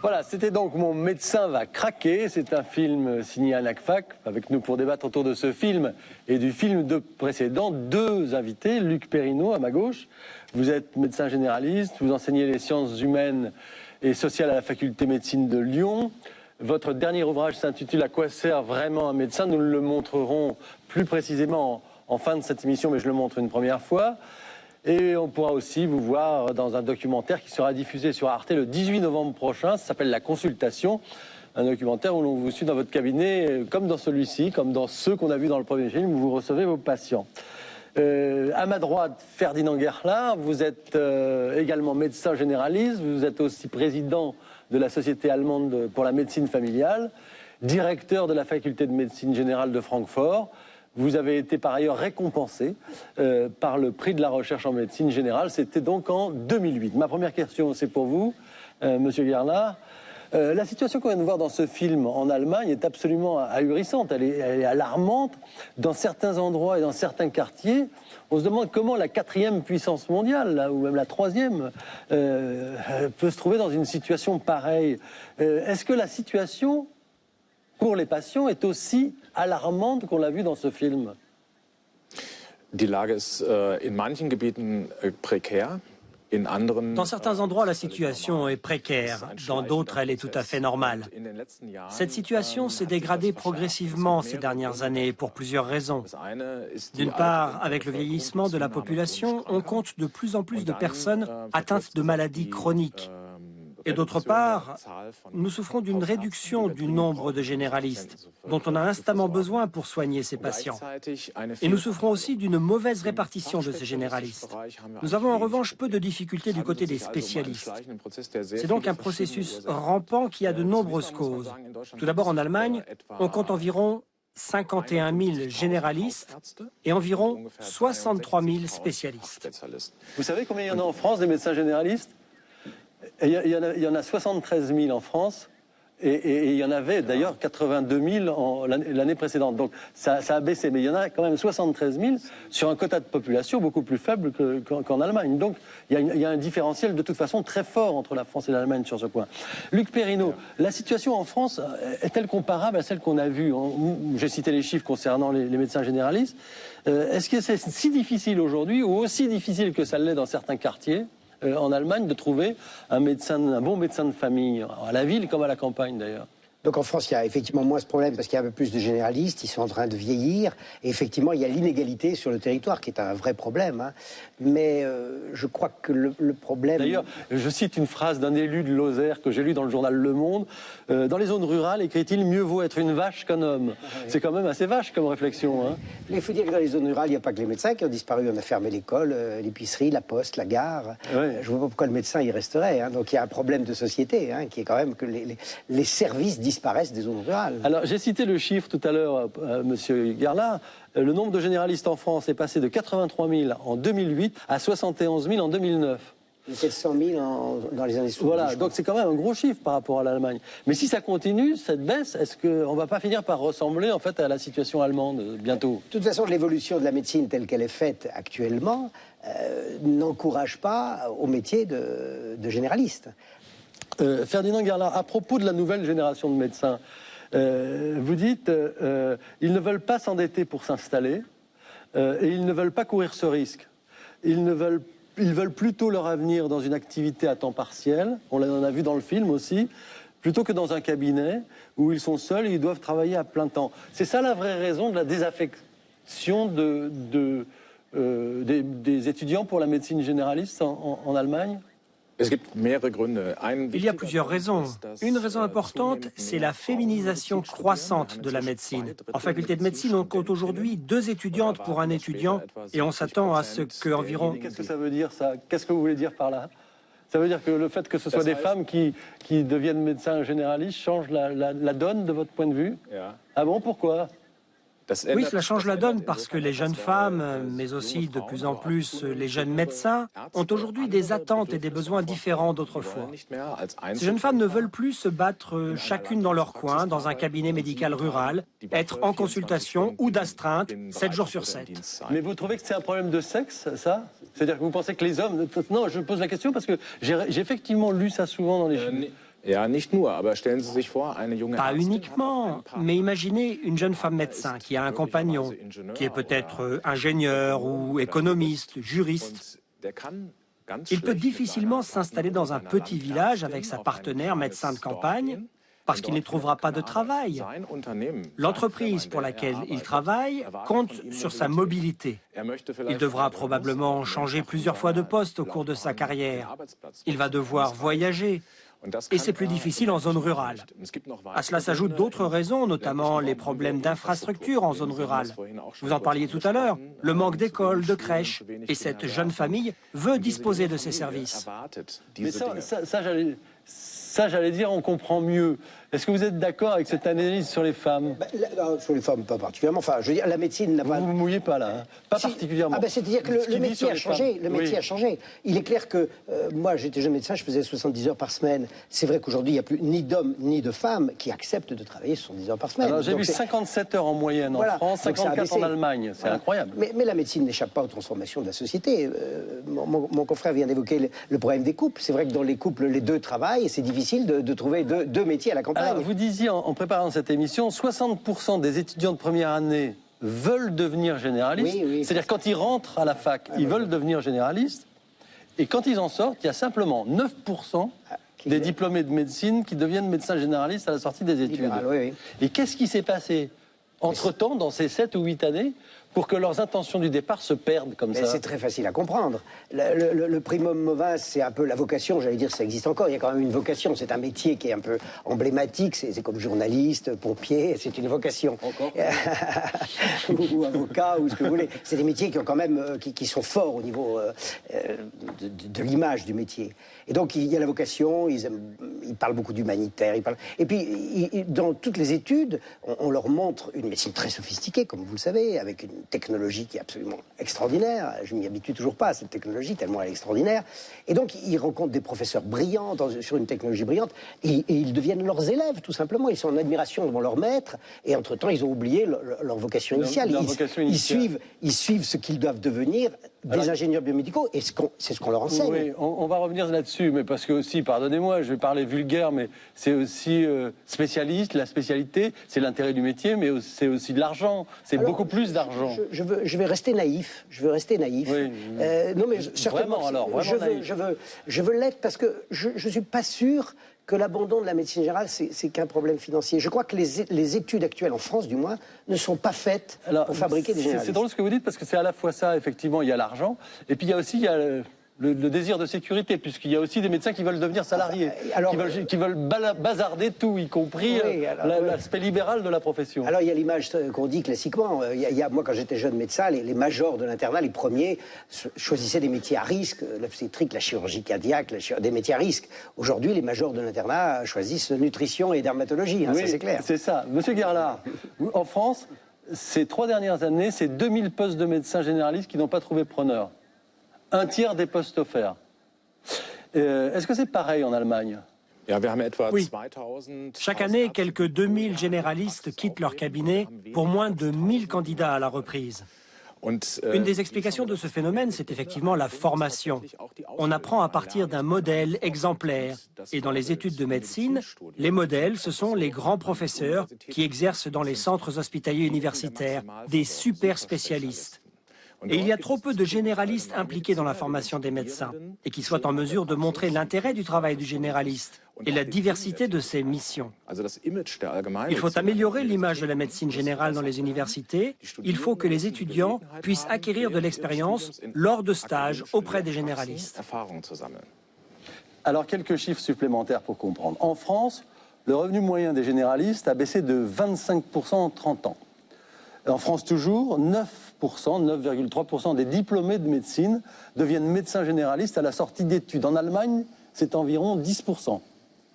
Voilà, c'était donc Mon médecin va craquer. C'est un film signé Anna Kfak. Avec nous pour débattre autour de ce film et du film précédent, deux invités. Luc Perrineau, à ma gauche. Vous êtes médecin généraliste, vous enseignez les sciences humaines et sociales à la faculté médecine de Lyon. Votre dernier ouvrage s'intitule « À quoi sert vraiment un médecin ?» Nous le montrerons plus précisément en fin de cette émission, mais je le montre une première fois. Et on pourra aussi vous voir dans un documentaire qui sera diffusé sur Arte le 18 novembre prochain. Ça s'appelle La Consultation. Un documentaire où l'on vous suit dans votre cabinet, comme dans celui-ci, comme dans ceux qu'on a vus dans le premier film, où vous recevez vos patients. À ma droite, Ferdinand Gerlach, vous êtes également médecin généraliste, vous êtes aussi président de la Société allemande pour la médecine familiale, directeur de la faculté de médecine générale de Francfort. Vous avez été par ailleurs récompensé par le prix de la recherche en médecine générale. C'était donc en 2008. Ma première question, c'est pour vous, Monsieur Gerlach. La situation qu'on vient de voir dans ce film en Allemagne est absolument ahurissante. Elle est alarmante. Dans certains endroits et dans certains quartiers, on se demande comment la 4e puissance mondiale, là, ou même la 3e, peut se trouver dans une situation pareille. Est-ce que la situation pour les patients est aussi alarmante qu'on l'a vu dans ce film? Die Lage ist in manchen Gebieten prekär. Dans certains endroits, la situation est précaire. Dans d'autres, elle est tout à fait normale. Cette situation s'est dégradée progressivement ces dernières années pour plusieurs raisons. D'une part, avec le vieillissement de la population, on compte de plus en plus de personnes atteintes de maladies chroniques. Et d'autre part, nous souffrons d'une réduction du nombre de généralistes, dont on a instamment besoin pour soigner ces patients. Et nous souffrons aussi d'une mauvaise répartition de ces généralistes. Nous avons en revanche peu de difficultés du côté des spécialistes. C'est donc un processus rampant qui a de nombreuses causes. Tout d'abord, en Allemagne, on compte environ 51 000 généralistes et environ 63 000 spécialistes. Vous savez combien il y en a en France, des médecins généralistes? Il y en a 73 000 en France, et il y en avait d'ailleurs 82 000 l'année précédente. Donc ça a baissé, mais il y en a quand même 73 000 sur un quota de population beaucoup plus faible qu'en Allemagne. Donc il y a un différentiel de toute façon très fort entre la France et l'Allemagne sur ce point. Luc Perrineau, la situation en France est-elle comparable à celle qu'on a vue? J'ai cité les chiffres concernant les médecins généralistes. Est-ce que c'est si difficile aujourd'hui, ou aussi difficile que ça l'est dans certains quartiers en Allemagne, de trouver un bon médecin de famille, à la ville comme à la campagne d'ailleurs? Donc en France, il y a effectivement moins ce problème parce qu'il y a un peu plus de généralistes, ils sont en train de vieillir. Et effectivement, il y a l'inégalité sur le territoire qui est un vrai problème. Hein. Mais je crois que le problème... D'ailleurs, je cite une phrase d'un élu de Lozère que j'ai lu dans le journal Le Monde. Dans les zones rurales, écrit-il, mieux vaut être une vache qu'un homme. C'est quand même assez vache comme réflexion. Hein. Il faut dire que dans les zones rurales, il n'y a pas que les médecins qui ont disparu. On a fermé l'école, l'épicerie, la poste, la gare. Ouais. Je ne vois pas pourquoi le médecin y resterait. Hein. Donc il y a un problème de société qui est quand même que les services disparaissent des zones rurales. Alors, j'ai cité le chiffre tout à l'heure, Monsieur Gerlach. Le nombre de généralistes en France est passé de 83 000 en 2008 à 71 000 en 2009. 700 000 dans les années 70. Voilà, donc c'est quand même un gros chiffre par rapport à l'Allemagne. Mais si ça continue, cette baisse, est-ce qu'on ne va pas finir par ressembler en fait à la situation allemande bientôt? De toute façon, l'évolution de la médecine telle qu'elle est faite actuellement n'encourage pas au métier de généraliste. Ferdinand Gerlach, à propos de la nouvelle génération de médecins, vous dites ils ne veulent pas s'endetter pour s'installer et ils ne veulent pas courir ce risque. Ils veulent plutôt leur avenir dans une activité à temps partiel, on en a vu dans le film aussi, plutôt que dans un cabinet où ils sont seuls et ils doivent travailler à plein temps. C'est ça la vraie raison de la désaffection des étudiants pour la médecine généraliste en Allemagne? Il y a plusieurs raisons. Une raison importante, c'est la féminisation croissante de la médecine. En faculté de médecine, on compte aujourd'hui 2 étudiantes pour un étudiant et on s'attend à ce qu'environ... Qu'est-ce que ça veut dire, ça? Qu'est-ce que vous voulez dire par là? Ça veut dire que le fait que ce soit des femmes qui deviennent médecins généralistes change la donne de votre point de vue? Ah bon, pourquoi? Oui, cela change la donne parce que les jeunes femmes, mais aussi de plus en plus les jeunes médecins, ont aujourd'hui des attentes et des besoins différents d'autrefois. Ces jeunes femmes ne veulent plus se battre chacune dans leur coin, dans un cabinet médical rural, être en consultation ou d'astreinte 7 jours sur 7. Mais vous trouvez que c'est un problème de sexe, ça? C'est-à-dire que vous pensez que les hommes... Non, je pose la question parce que j'ai effectivement lu ça souvent dans les... Ja, nicht nur, aber stellen Sie sich vor, eine junge Pas Ärztin uniquement, hat einen Partner. mais imaginez une jeune femme médecin qui a un compagnon, qui est peut-être ingénieur ou économiste, juriste. Und der kann ganz Il peut schlecht mit difficilement seiner s'installer Partnerin, dans un mit petit einer village Landärztin avec sa auf ein partenaire kleines médecin de Dorf campagne gehen, parce denn qu'il ne dort trouvera pas de findet Gnade. travail. Sein Unternehmen, L'entreprise seine pour Firma, in der laquelle il arbeitet, travaille erwartet compte von ihm sur sa Mobilität. mobilité. Er möchte Il vielleicht devra oder probablement muss changer mehrfach plusieurs von fois de seiner poste au cours de sa Laufbahn carrière. Arbeitsplatz Il va wechseln. devoir Das voyager. Und das Et kann c'est plus er difficile en zone rurale. nicht. Es gibt noch À cela weitere s'ajoutent Gründe. d'autres raisons, Im notamment ländlichen les Raum problèmes haben wir d'infrastructures en zone Infrastrukturprobleme. rurale. Sie haben das vorhin auch schon Vous en kurz parliez tout à l'heure, angesprochen. le manque Zu d'écoles, wenig de Schulen, crèches, zu wenig et cette Kindergärten. jeune famille veut Und diese disposer junge de ces Familie services. erwartet Mais diese Dinge. ça, j'allais dire, on comprend mieux. Est-ce que vous êtes d'accord avec cette analyse sur les femmes? Non, sur les femmes, pas particulièrement. Enfin, je veux dire, la médecine n'a Vous pas... ne vous mouillez pas là, hein? Pas Si. particulièrement. Ah ben, c'est-à-dire que Ce qui le dit métier sur a les changé. femmes. Le métier Oui. a changé. Il est clair que moi, j'étais jeune médecin, je faisais 70 heures par semaine. C'est vrai qu'aujourd'hui, il n'y a plus ni d'hommes ni de femmes qui acceptent de travailler 70 heures par semaine. Alors j'ai Donc, vu c'est- 57 heures en moyenne Voilà. en France, Donc, ça a 54 en baissé. Allemagne. C'est Voilà. incroyable. Mais la médecine n'échappe pas aux transformations de la société. Mon confrère vient d'évoquer le problème des couples. C'est vrai que dans les couples, les deux travaillent et c'est difficile de trouver deux métiers à la campagne. Alors, vous disiez en préparant cette émission, 60% des étudiants de première année veulent devenir généralistes. Oui, oui. C'est-à-dire quand ils rentrent à la fac, ils veulent devenir généralistes. Et quand ils en sortent, il y a simplement 9% des diplômés de médecine qui deviennent médecins généralistes à la sortie des études. Libéral, oui, oui. Et qu'est-ce qui s'est passé entre-temps, dans ces 7 ou 8 années, pour que leurs intentions du départ se perdent comme Mais ça? c'est très facile à comprendre. Le primum movens, c'est un peu la vocation, j'allais dire, ça existe encore. Il y a quand même une vocation. C'est un métier qui est un peu emblématique. C'est comme journaliste, pompier, c'est une vocation. Encore ou avocat, ou ce que vous voulez. C'est des métiers qui ont quand même, qui sont forts au niveau de l'image du métier. Et donc, il y a la vocation, ils parlent beaucoup d'humanitaire. Et puis, dans toutes les études, on leur montre une médecine très sophistiquée, comme vous le savez, avec une technologie qui est absolument extraordinaire. Je m'y habitue toujours pas à cette technologie, tellement elle est extraordinaire. Et donc, ils rencontrent des professeurs brillants sur une technologie brillante, et ils deviennent leurs élèves, tout simplement. Ils sont en admiration devant leur maître, et entre-temps, ils ont oublié leur vocation initiale. Leur vocation initiale. Ils suivent ce qu'ils doivent devenir, des ingénieurs biomédicaux, et c'est ce qu'on leur enseigne. Oui, on va revenir là-dessus, mais parce que aussi, pardonnez-moi, je vais parler vulgaire, mais c'est aussi spécialiste, la spécialité, c'est l'intérêt du métier, mais c'est aussi de l'argent, c'est Alors, beaucoup plus d'argent. Je vais rester naïf. Je veux rester naïf. Oui. Non, mais certainement. Vraiment, alors, vraiment naïf. Je veux l'être parce que je ne suis pas sûr que l'abandon de la médecine générale, c'est qu'un problème financier. Je crois que les études actuelles, en France du moins, ne sont pas faites pour fabriquer des généralistes. C'est drôle ce que vous dites, parce que c'est à la fois ça, effectivement, il y a l'argent, et puis il y a aussi le désir de sécurité, puisqu'il y a aussi des médecins qui veulent devenir salariés, alors, qui veulent bazarder tout, y compris oui, l'aspect libéral de la profession. Alors, il y a l'image qu'on dit classiquement. Moi, quand j'étais jeune médecin, les majors de l'internat, les premiers, choisissaient des métiers à risque, l'obstétrique, la chirurgie cardiaque, des métiers à risque. Aujourd'hui, les majors de l'internat choisissent nutrition et dermatologie, hein, Oui, ça c'est clair. C'est ça. Monsieur Guerlard, en France, ces 3 dernières années, c'est 2000 postes de médecins généralistes qui n'ont pas trouvé preneur. Un tiers des postes offerts. Est-ce que c'est pareil en Allemagne? Ja, wir haben etwa Oui. 2000 Chaque année, quelques 2000 généralistes quittent leur cabinet pour moins de 1000 candidats à la reprise. Une des explications de ce phénomène, c'est effectivement la formation. On apprend à partir d'un modèle exemplaire. Et dans les études de médecine, les modèles, ce sont les grands professeurs qui exercent dans les centres hospitaliers universitaires, des super spécialistes. Et il y a trop peu de généralistes impliqués dans la formation des médecins et qui soient en mesure de montrer l'intérêt du travail du généraliste et la diversité de ses missions. Il faut améliorer l'image de la médecine générale dans les universités. Il faut que les étudiants puissent acquérir de l'expérience lors de stages auprès des généralistes. Alors, quelques chiffres supplémentaires pour comprendre. En France, le revenu moyen des généralistes a baissé de 25% en 30 ans. En France toujours, 9,3% des diplômés de médecine deviennent médecins généralistes à la sortie d'études. En Allemagne, c'est environ 10%.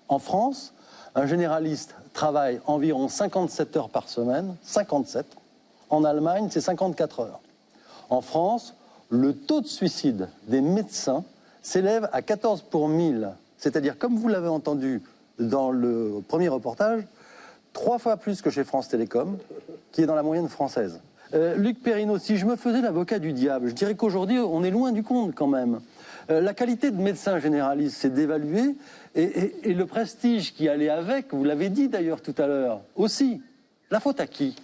En France, un généraliste travaille environ 57 heures par semaine, 57. En Allemagne, c'est 54 heures. En France, le taux de suicide des médecins s'élève à 14 pour 1000. C'est-à-dire, comme vous l'avez entendu dans le premier reportage, 3 fois plus que chez France Télécom, qui est dans la moyenne française. Luc Perrineau, si je me faisais l'avocat du diable, je dirais qu'aujourd'hui, on est loin du compte quand même. La qualité de médecin généraliste s'est dévaluée et le prestige qui allait avec, vous l'avez dit d'ailleurs tout à l'heure, aussi. La faute à qui?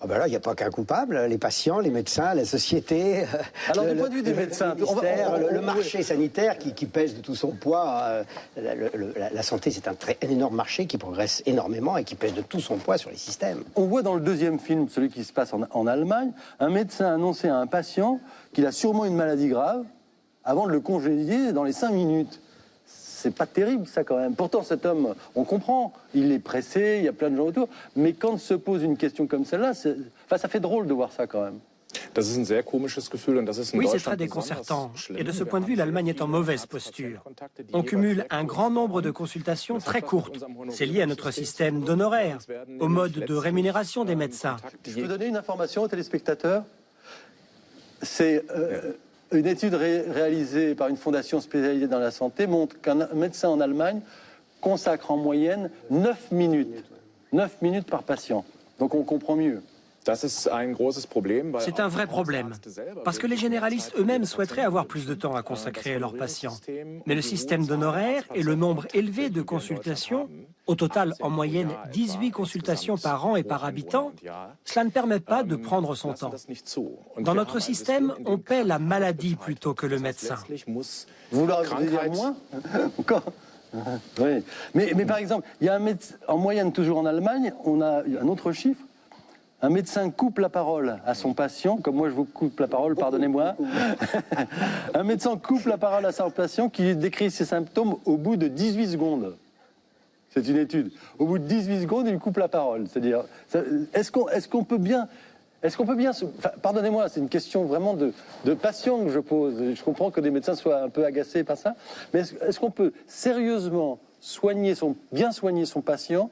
Ah ben là, il n'y a pas qu'un coupable, les patients, les médecins, la société. Alors, du point de vue des médecins, le marché sanitaire qui pèse de tout son poids. La santé, c'est un énorme marché qui progresse énormément et qui pèse de tout son poids sur les systèmes. On voit dans le deuxième film, celui qui se passe en Allemagne, un médecin annoncer à un patient qu'il a sûrement une maladie grave avant de le congédier dans les 5 minutes. C'est pas terrible, ça, quand même. Pourtant, cet homme, on comprend, il est pressé, il y a plein de gens autour. Mais quand se pose une question comme celle-là, ça fait drôle de voir ça, quand même. Oui, c'est très déconcertant. Et de ce point de vue, l'Allemagne est en mauvaise posture. On cumule un grand nombre de consultations très courtes. C'est lié à notre système d'honoraires, au mode de rémunération des médecins. Je peux donner une information aux téléspectateurs? C'est... Une étude réalisée par une fondation spécialisée dans la santé montre qu'un médecin en Allemagne consacre en moyenne 9 minutes. 9 minutes par patient. Donc on comprend mieux. C'est un vrai problème, parce que les généralistes eux-mêmes souhaiteraient avoir plus de temps à consacrer à leurs patients. Mais le système d'honoraires et le nombre élevé de consultations, au total en moyenne 18 consultations par an et par habitant, cela ne permet pas de prendre son temps. Dans notre système, on paie la maladie plutôt que le médecin. Vous leur dire moins? Encore? Oui. Mais par exemple, il y a en moyenne, toujours en Allemagne, on a un autre chiffre. Un médecin coupe la parole à son patient, comme moi je vous coupe la parole, pardonnez-moi. Un médecin coupe la parole à son patient qui décrit ses symptômes au bout de 18 secondes. C'est une étude. Au bout de 18 secondes, il coupe la parole. C'est-à-dire, est-ce qu'on peut bien... pardonnez-moi, c'est une question vraiment de patient que je pose. Je comprends que des médecins soient un peu agacés par ça. Mais est-ce qu'on peut sérieusement bien soigner son patient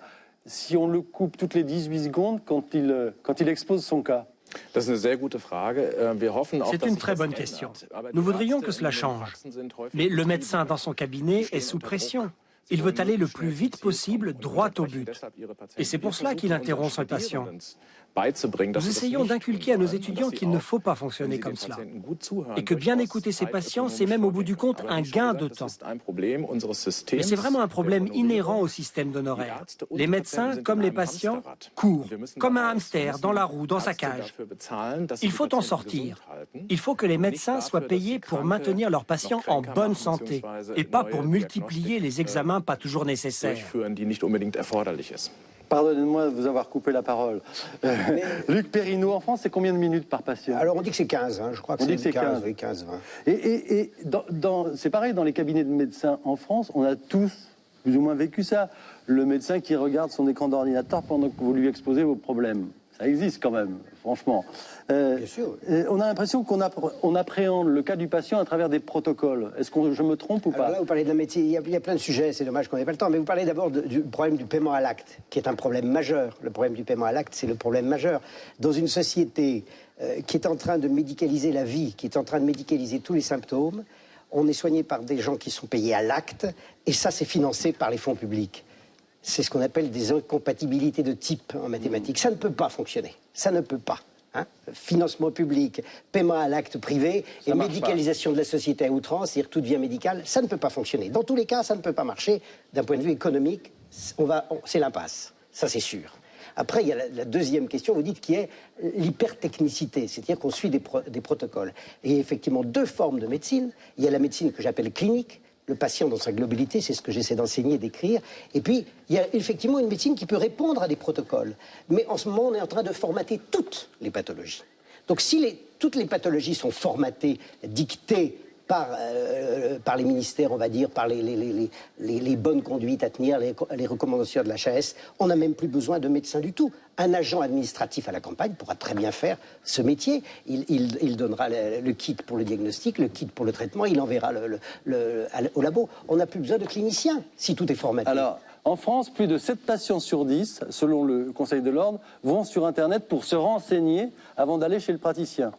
si on le coupe toutes les 18 secondes quand il expose son cas? C'est une très bonne question. Nous voudrions que cela change. Mais le médecin dans son cabinet est sous pression. Il veut aller le plus vite possible droit au but. Et c'est pour cela qu'il interrompt son patient. Nous essayons d'inculquer à nos étudiants qu'il ne faut pas fonctionner comme cela. Et que bien écouter ses patients, c'est même au bout du compte un gain de temps. Mais c'est vraiment un problème inhérent au système d'honoraires. Les médecins, comme les patients, courent, comme un hamster dans la roue, dans sa cage. Il faut en sortir. Il faut que les médecins soient payés pour maintenir leurs patients en bonne santé et pas pour multiplier les examens pas toujours nécessaires. Pardonnez-moi de vous avoir coupé la parole. Luc Perrineau, en France, c'est combien de minutes par patient? Alors on dit que c'est 15, je crois que c'est 15, oui, 15, 20. Et c'est pareil, dans les cabinets de médecins en France, on a tous plus ou moins vécu ça. Le médecin qui regarde son écran d'ordinateur pendant que vous lui exposez vos problèmes. Ça existe quand même, franchement. Bien sûr. On a l'impression qu'on appréhende le cas du patient à travers des protocoles. Est-ce que je me trompe ou pas? Alors là, vous parlez de la médecine, il y a plein de sujets, c'est dommage qu'on n'ait pas le temps, mais vous parlez d'abord du problème du paiement à l'acte, qui est un problème majeur. Le problème du paiement à l'acte, c'est le problème majeur. Dans une société qui est en train de médicaliser la vie, qui est en train de médicaliser tous les symptômes, on est soigné par des gens qui sont payés à l'acte, et ça, c'est financé par les fonds publics. C'est ce qu'on appelle des incompatibilités de type en mathématiques. Ça ne peut pas fonctionner. Ça ne peut pas. Financement public, paiement à l'acte privé et médicalisation de la société à outrance, c'est-à-dire tout devient médical, ça ne peut pas fonctionner. Dans tous les cas, ça ne peut pas marcher. D'un point de vue économique, c'est l'impasse. Ça, c'est sûr. Après, il y a la deuxième question, vous dites, qui est l'hypertechnicité, c'est-à-dire qu'on suit des protocoles. Et il y a effectivement deux formes de médecine. Il y a la médecine que j'appelle clinique, le patient dans sa globalité, c'est ce que j'essaie d'enseigner et d'écrire. Et puis, il y a effectivement une médecine qui peut répondre à des protocoles. Mais en ce moment, on est en train de formater toutes les pathologies. Donc, si toutes les pathologies sont formatées, dictées par les ministères, on va dire, par les bonnes conduites à tenir, les recommandations de l'HAS, on n'a même plus besoin de médecins du tout. Un agent administratif à la campagne pourra très bien faire ce métier. Il donnera le kit pour le diagnostic, le kit pour le traitement, il enverra au labo. On n'a plus besoin de cliniciens si tout est formaté. Alors, en France, plus de 7 patients sur 10, selon le Conseil de l'Ordre, vont sur Internet pour se renseigner avant d'aller chez le praticien.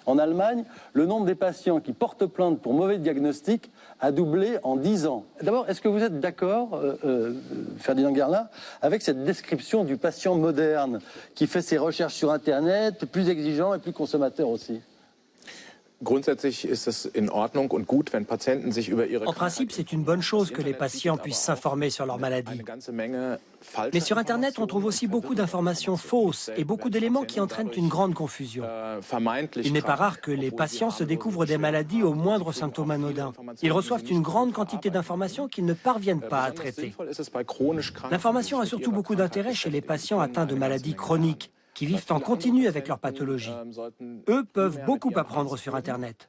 En Allemagne, le nombre des patients qui portent plainte pour mauvais diagnostic a doublé en 10 ans. D'abord, est-ce que vous êtes d'accord, Ferdinand Guerlin, avec cette description du patient moderne qui fait ses recherches sur Internet, plus exigeant et plus consommateur aussi? Grundsätzlich ist es in Ordnung und gut, wenn Patienten sich über ihre En principe, c'est une bonne chose que les patients puissent s'informer sur leur maladie. Mais sur Internet, on trouve aussi beaucoup d'informations fausses et beaucoup d'éléments qui entraînent une grande confusion. Il n'est pas rare que les patients se découvrent des maladies au moindre symptôme anodin. Ils reçoivent une grande quantité d'informations qu'ils ne parviennent pas à traiter. L'information a surtout beaucoup d'intérêt chez les patients atteints de maladies chroniques, qui vivent en continu avec leur pathologie. Eux peuvent beaucoup apprendre sur Internet.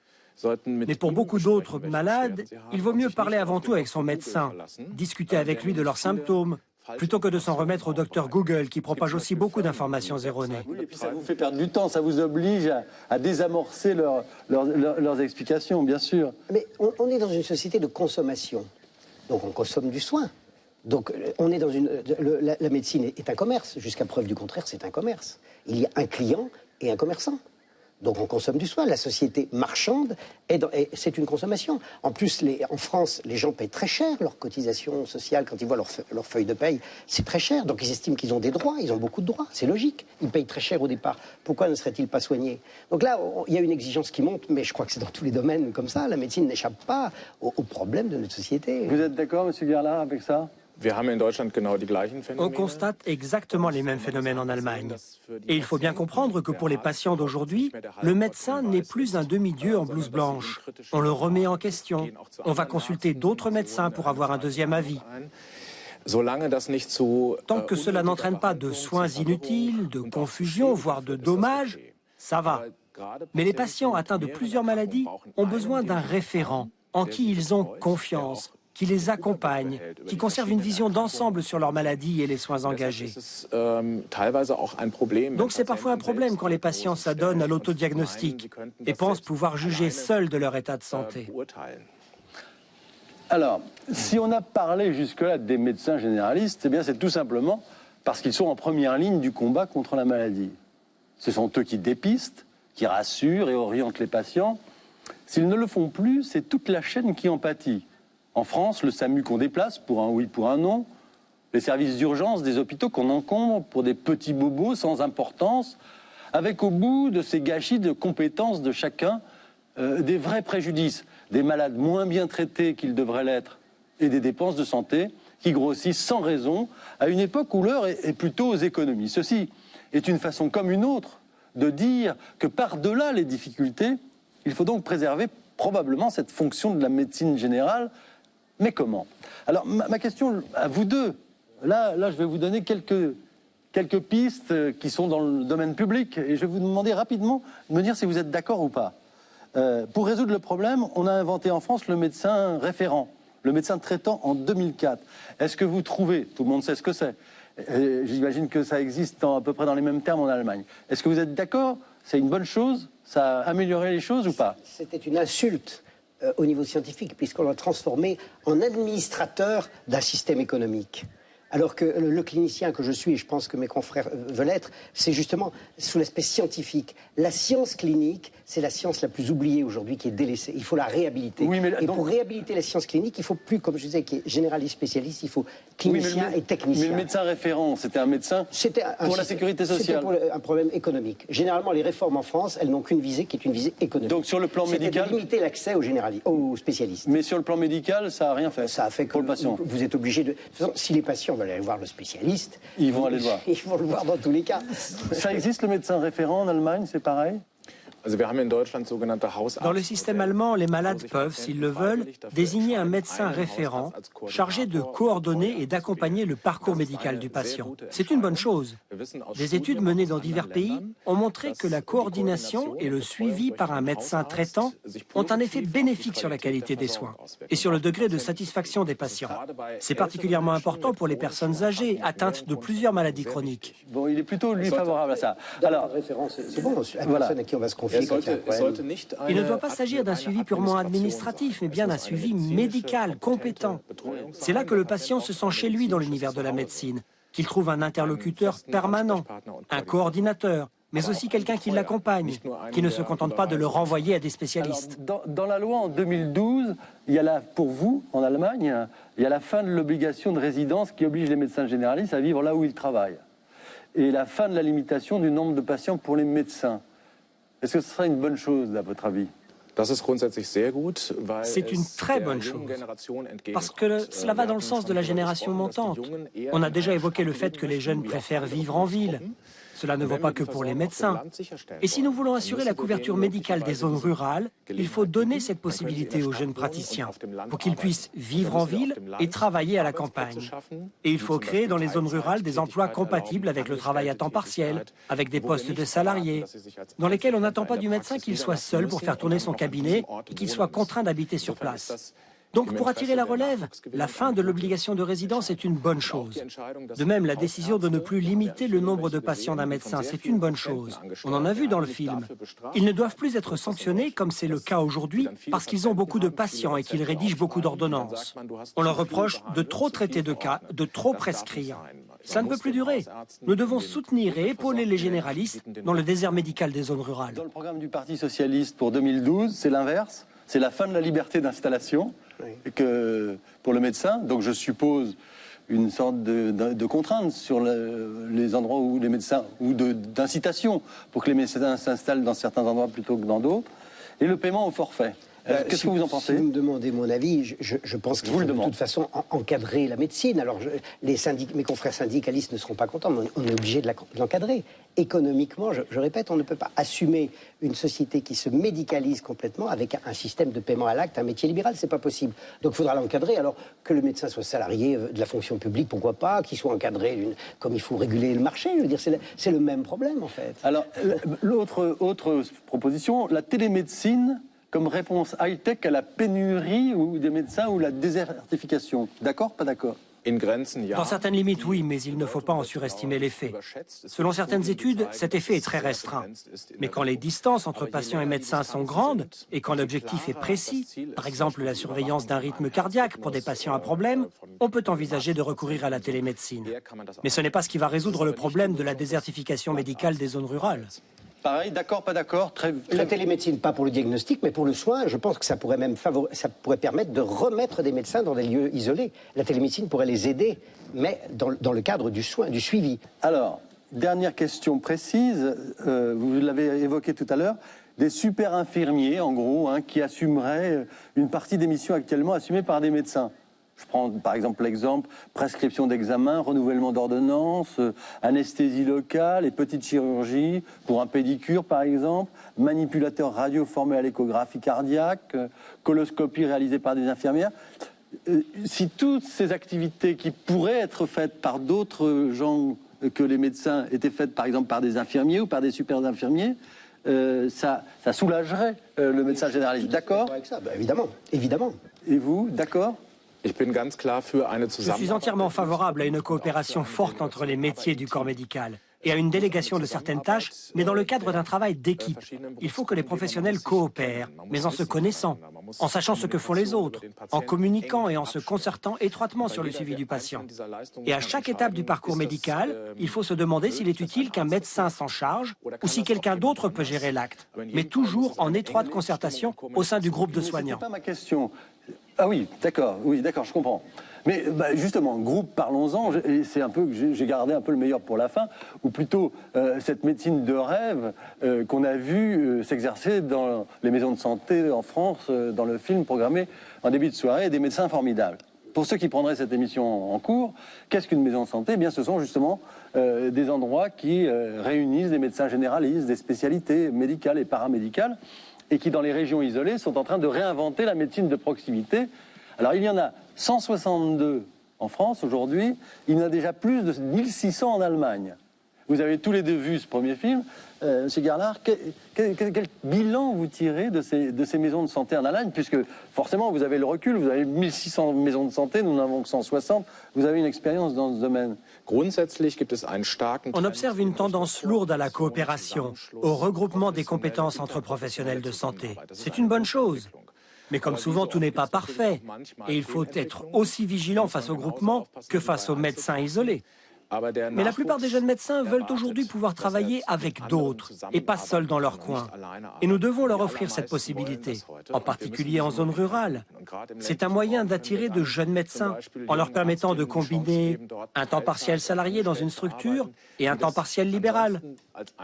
Mais pour beaucoup d'autres malades, il vaut mieux parler avant tout avec son médecin, discuter avec lui de leurs symptômes, plutôt que de s'en remettre au docteur Google, qui propage aussi beaucoup d'informations erronées. Oui, et puis ça vous fait perdre du temps, ça vous oblige à désamorcer leurs explications, bien sûr. Mais on est dans une société de consommation, donc on consomme du soin. Donc on est dans la médecine est un commerce, jusqu'à preuve du contraire, c'est un commerce. Il y a un client et un commerçant. Donc on consomme du soin. La société marchande, c'est une consommation. En plus, en France, les gens payent très cher leurs cotisations sociales. Quand ils voient leur feuille de paye, c'est très cher. Donc ils estiment qu'ils ont des droits, ils ont beaucoup de droits. C'est logique. Ils payent très cher au départ. Pourquoi ne seraient-ils pas soignés? Donc là, il y a une exigence qui monte, mais je crois que c'est dans tous les domaines comme ça. La médecine n'échappe pas aux problèmes de notre société. Vous êtes d'accord, M. Gerlach, avec ça? On constate exactement les mêmes phénomènes en Allemagne. Et il faut bien comprendre que pour les patients d'aujourd'hui, le médecin n'est plus un demi-dieu en blouse blanche. On le remet en question. On va consulter d'autres médecins pour avoir un deuxième avis. Tant que cela n'entraîne pas de soins inutiles, de confusion, voire de dommages, ça va. Mais les patients atteints de plusieurs maladies ont besoin d'un référent en qui ils ont confiance, qui les accompagne, qui conserve une vision d'ensemble sur leur maladie et les soins engagés. Donc c'est parfois un problème quand les patients s'adonnent à l'autodiagnostic et pensent pouvoir juger seuls de leur état de santé. Alors, si on a parlé jusque-là des médecins généralistes, eh bien c'est tout simplement parce qu'ils sont en première ligne du combat contre la maladie. Ce sont eux qui dépistent, qui rassurent et orientent les patients. S'ils ne le font plus, c'est toute la chaîne qui en pâtit. En France, le SAMU qu'on déplace pour un oui, pour un non, les services d'urgence des hôpitaux qu'on encombre pour des petits bobos sans importance, avec au bout de ces gâchis de compétences de chacun, des vrais préjudices, des malades moins bien traités qu'ils devraient l'être et des dépenses de santé qui grossissent sans raison à une époque où l'heure est plutôt aux économies. Ceci est une façon comme une autre de dire que par-delà les difficultés, il faut donc préserver probablement cette fonction de la médecine générale. Mais comment? Alors, ma question à vous deux, là, je vais vous donner quelques pistes qui sont dans le domaine public et je vais vous demander rapidement de me dire si vous êtes d'accord ou pas. Pour résoudre le problème, on a inventé en France le médecin référent, le médecin traitant en 2004. Est-ce que vous trouvez, tout le monde sait ce que c'est, j'imagine que ça existe à peu près dans les mêmes termes en Allemagne. Est-ce que vous êtes d'accord? C'est une bonne chose? Ça a amélioré les choses ou pas? C'était une insulte au niveau scientifique, puisqu'on l'a transformé en administrateur d'un système économique. Alors que le clinicien que je suis, et je pense que mes confrères veulent être, c'est justement sous l'aspect scientifique. La science clinique, c'est la science la plus oubliée aujourd'hui, qui est délaissée. Il faut la réhabiliter. Oui, mais et donc, pour réhabiliter la science clinique, il faut plus, comme je disais, qui est généraliste, spécialiste, il faut clinicien et technicien. Mais le médecin référent, c'était un médecin pour la sécurité sociale. C'était pour un problème économique. Généralement, les réformes en France, elles n'ont qu'une visée, qui est une visée économique. Donc sur le plan médical, de limiter l'accès aux spécialistes. Mais sur le plan médical, ça n'a rien fait. Ça a fait que pour le patient. Vous êtes obligé de... Si les patients veulent aller voir le spécialiste, ils vont aller le voir. Ils vont le voir dans tous les cas. Ça existe le médecin référent en Allemagne, c'est pareil? Dans le système allemand, les malades peuvent, s'ils le veulent, désigner un médecin référent chargé de coordonner et d'accompagner le parcours médical du patient. C'est une bonne chose. Des études menées dans divers pays ont montré que la coordination et le suivi par un médecin traitant ont un effet bénéfique sur la qualité des soins et sur le degré de satisfaction des patients. C'est particulièrement important pour les personnes âgées atteintes de plusieurs maladies chroniques. Bon, il est plutôt, lui, favorable à ça. Alors, c'est bon, la personne à qui on va se confier. Il ne doit pas s'agir d'un suivi purement administratif, mais bien d'un suivi médical, compétent. C'est là que le patient se sent chez lui dans l'univers de la médecine, qu'il trouve un interlocuteur permanent, un coordinateur, mais aussi quelqu'un qui l'accompagne, qui ne se contente pas de le renvoyer à des spécialistes. Alors, dans la loi en 2012, il y a pour vous, en Allemagne, il y a la fin de l'obligation de résidence qui oblige les médecins généralistes à vivre là où ils travaillent. Et la fin de la limitation du nombre de patients pour les médecins. Est-ce que ce serait une bonne chose, à votre avis? C'est une très bonne chose, parce que cela va dans le sens de la génération montante. On a déjà évoqué le fait que les jeunes préfèrent vivre en ville. Cela ne vaut pas que pour les médecins. Et si nous voulons assurer la couverture médicale des zones rurales, il faut donner cette possibilité aux jeunes praticiens pour qu'ils puissent vivre en ville et travailler à la campagne. Et il faut créer dans les zones rurales des emplois compatibles avec le travail à temps partiel, avec des postes de salariés, dans lesquels on n'attend pas du médecin qu'il soit seul pour faire tourner son cabinet et qu'il soit contraint d'habiter sur place. Donc, pour attirer la relève, la fin de l'obligation de résidence est une bonne chose. De même, la décision de ne plus limiter le nombre de patients d'un médecin, c'est une bonne chose. On en a vu dans le film. Ils ne doivent plus être sanctionnés, comme c'est le cas aujourd'hui, parce qu'ils ont beaucoup de patients et qu'ils rédigent beaucoup d'ordonnances. On leur reproche de trop traiter de cas, de trop prescrire. Ça ne peut plus durer. Nous devons soutenir et épauler les généralistes dans le désert médical des zones rurales. Dans le programme du Parti socialiste pour 2012, c'est l'inverse. C'est la fin de la liberté d'installation pour le médecin. Donc je suppose une sorte de contrainte sur les endroits où les médecins, ou d'incitation pour que les médecins s'installent dans certains endroits plutôt que dans d'autres. Et le paiement au forfait. Qu'est-ce que vous en pensez? Si vous me demandez mon avis, je pense qu'il faut de toute façon encadrer la médecine. Alors, mes confrères syndicalistes ne seront pas contents, mais on est obligé de l'encadrer. Économiquement, je répète, on ne peut pas assumer une société qui se médicalise complètement avec un système de paiement à l'acte, un métier libéral, c'est pas possible. Donc, il faudra l'encadrer. Alors, que le médecin soit salarié de la fonction publique, pourquoi pas, qu'il soit encadré comme il faut réguler le marché. Je veux dire, c'est le même problème, en fait. Alors, autre proposition, la télémédecine comme réponse high-tech à la pénurie des médecins ou la désertification. D'accord, pas d'accord? Dans certaines limites, oui, mais il ne faut pas en surestimer l'effet. Selon certaines études, cet effet est très restreint. Mais quand les distances entre patients et médecins sont grandes et quand l'objectif est précis, par exemple la surveillance d'un rythme cardiaque pour des patients à problème, on peut envisager de recourir à la télémédecine. Mais ce n'est pas ce qui va résoudre le problème de la désertification médicale des zones rurales. Pareil, d'accord, pas d'accord, très... La télémédecine, pas pour le diagnostic, mais pour le soin, je pense que ça pourrait même ça pourrait permettre de remettre des médecins dans des lieux isolés. La télémédecine pourrait les aider, mais dans le cadre du soin, du suivi. Alors, dernière question précise, vous l'avez évoqué tout à l'heure, des super infirmiers, en gros, qui assumeraient une partie des missions actuellement assumées par des médecins. Je prends par exemple l'exemple prescription d'examen, renouvellement d'ordonnances, anesthésie locale et petite chirurgie pour un pédicure par exemple, manipulateur radio formé à l'échographie cardiaque, coloscopie réalisée par des infirmières. Si toutes ces activités qui pourraient être faites par d'autres gens que les médecins étaient faites par exemple par des infirmiers ou par des super infirmiers, ça soulagerait le médecin généraliste. D'accord? Évidemment, évidemment. Et vous, d'accord? Je suis entièrement favorable à une coopération forte entre les métiers du corps médical et à une délégation de certaines tâches, mais dans le cadre d'un travail d'équipe. Il faut que les professionnels coopèrent, mais en se connaissant, en sachant ce que font les autres, en communiquant et en se concertant étroitement sur le suivi du patient. Et à chaque étape du parcours médical, il faut se demander s'il est utile qu'un médecin s'en charge ou si quelqu'un d'autre peut gérer l'acte, mais toujours en étroite concertation au sein du groupe de soignants. C'est pas ma question. Ah oui, d'accord, je comprends. Mais justement, groupe, parlons-en, c'est un peu que j'ai gardé un peu le meilleur pour la fin, ou plutôt cette médecine de rêve qu'on a vu s'exercer dans les maisons de santé en France, dans le film programmé en début de soirée, des médecins formidables. Pour ceux qui prendraient cette émission en cours, qu'est-ce qu'une maison de santé? Eh bien, ce sont justement des endroits qui réunissent des médecins généralistes, des spécialités médicales et paramédicales, et qui, dans les régions isolées, sont en train de réinventer la médecine de proximité. Alors, il y en a 162 en France aujourd'hui, il y en a déjà plus de 1600 en Allemagne. Vous avez tous les deux vu ce premier film. Monsieur Garlard, quel bilan vous tirez de ces maisons de santé en Allemagne? Puisque, forcément, vous avez le recul, vous avez 1600 maisons de santé, nous n'avons que 160, vous avez une expérience dans ce domaine. On observe une tendance lourde à la coopération, au regroupement des compétences entre professionnels de santé. C'est une bonne chose. Mais comme souvent, tout n'est pas parfait. Et il faut être aussi vigilant face au groupement que face aux médecins isolés. Mais la plupart des jeunes médecins veulent aujourd'hui pouvoir travailler avec d'autres et pas seuls dans leur coin. Et nous devons leur offrir cette possibilité, en particulier en zone rurale. C'est un moyen d'attirer de jeunes médecins en leur permettant de combiner un temps partiel salarié dans une structure et un temps partiel libéral.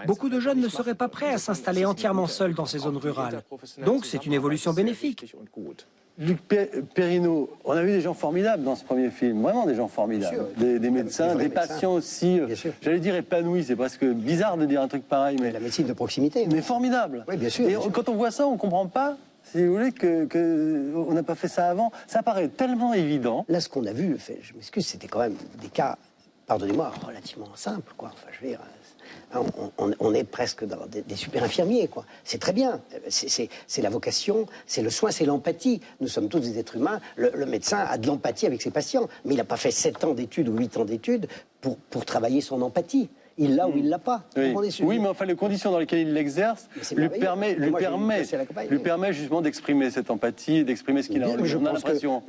Beaucoup de jeunes ne seraient pas prêts à s'installer entièrement seuls dans ces zones rurales. Donc c'est une évolution bénéfique. Luc Perrineau, on a vu des gens formidables dans ce premier film, vraiment des gens formidables, des médecins, des patients aussi, j'allais dire épanouis, c'est presque bizarre de dire un truc pareil, mais la médecine de proximité. Mais formidable. Oui, bien sûr. Et bien sûr. quand on voit ça, on ne comprend pas, si vous voulez, qu'on n'a pas fait ça avant. Ça paraît tellement évident. Là, ce qu'on a vu, je m'excuse, c'était quand même des cas, pardonnez-moi, relativement simples, quoi. Enfin, je veux dire, on est presque dans des super infirmiers, quoi. C'est très bien. C'est la vocation, c'est le soin, c'est l'empathie. Nous sommes tous des êtres humains. Le médecin a de l'empathie avec ses patients, mais il n'a pas fait 7 ans d'études ou 8 ans d'études pour travailler son empathie. Il l'a ou il l'a pas. Oui, mais enfin, les conditions dans lesquelles il l'exerce lui permet justement d'exprimer cette empathie, d'exprimer ce qu'il a en lui.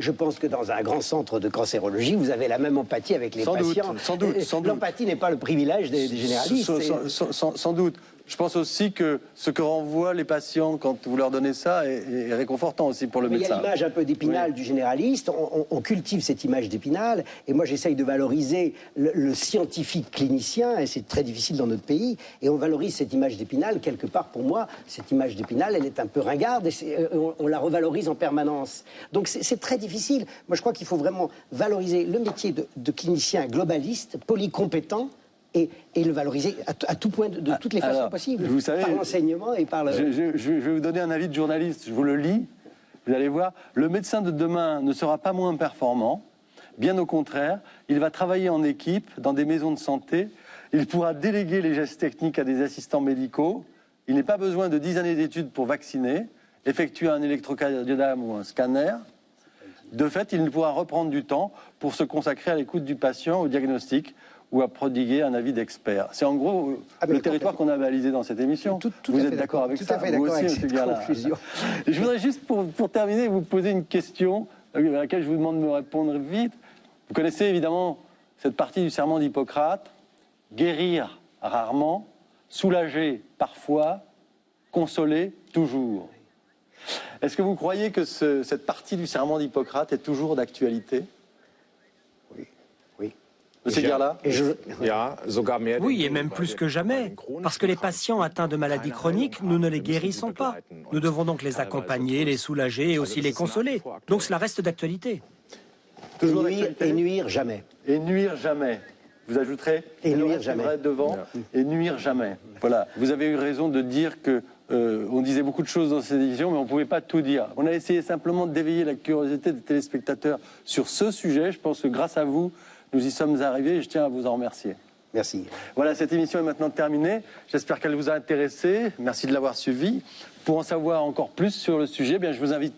Je pense que dans un grand centre de cancérologie, vous avez la même empathie avec les patients. Sans doute. L'empathie n'est pas le privilège des généralistes. Sans doute. Je pense aussi que ce que renvoient les patients quand vous leur donnez ça est réconfortant aussi pour le médecin. Il y a l'image un peu d'Épinal du généraliste, on cultive cette image d'Épinal, et moi j'essaye de valoriser le scientifique clinicien, et c'est très difficile dans notre pays, et on valorise cette image d'Épinal, quelque part pour moi, cette image d'Épinal, elle est un peu ringarde, et on la revalorise en permanence. Donc c'est très difficile. Moi je crois qu'il faut vraiment valoriser le métier de clinicien globaliste, polycompétent, et le valoriser à tout point, de toutes les façons possibles. Vous savez, par l'enseignement et par le... Je vais vous donner un avis de journaliste, je vous le lis. Vous allez voir, le médecin de demain ne sera pas moins performant. Bien au contraire, il va travailler en équipe dans des maisons de santé. Il pourra déléguer les gestes techniques à des assistants médicaux. Il n'est pas besoin de 10 années d'études pour vacciner, effectuer un électrocardiogramme ou un scanner. De fait, il pourra reprendre du temps pour se consacrer à l'écoute du patient, au diagnostic, ou à prodiguer un avis d'expert. C'est en gros le territoire qu'on a balisé dans cette émission. Vous êtes d'accord avec ça? Tout à fait d'accord avec cette conclusion. Je voudrais juste, pour terminer, vous poser une question à laquelle je vous demande de me répondre vite. Vous connaissez évidemment cette partie du serment d'Hippocrate. Guérir rarement, soulager parfois, consoler toujours. Est-ce que vous croyez que cette partie du serment d'Hippocrate est toujours d'actualité? Oui, et même plus que jamais, parce que les patients atteints de maladies chroniques, nous ne les guérissons pas. Nous devons donc les accompagner, les soulager et aussi les consoler. Donc cela reste d'actualité. Et nuire jamais. Et nuire jamais. Vous ajouterez? Et nuire jamais. Devant. Et nuire jamais. Voilà. Vous avez eu raison de dire que on disait beaucoup de choses dans cette émission, mais on ne pouvait pas tout dire. On a essayé simplement d'éveiller la curiosité des téléspectateurs sur ce sujet. Je pense que grâce à vous, nous y sommes arrivés et je tiens à vous en remercier. Merci. Voilà, cette émission est maintenant terminée. J'espère qu'elle vous a intéressé. Merci de l'avoir suivie. Pour en savoir encore plus sur le sujet, je vous invite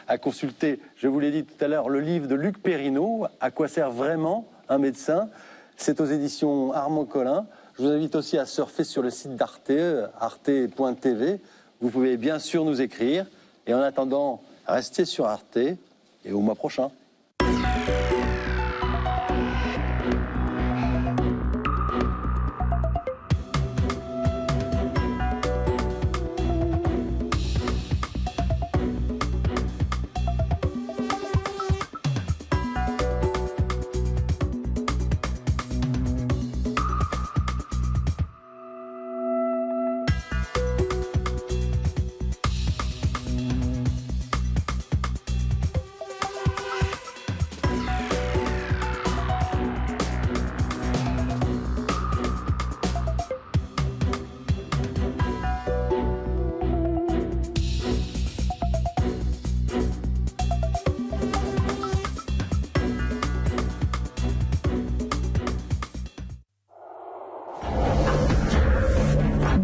à consulter, je vous l'ai dit tout à l'heure, le livre de Luc Perrineau, « À quoi sert vraiment un médecin ?» C'est aux éditions Armand Collin. Je vous invite aussi à surfer sur le site d'Arte, arte.tv. Vous pouvez bien sûr nous écrire. Et en attendant, restez sur Arte et au mois prochain.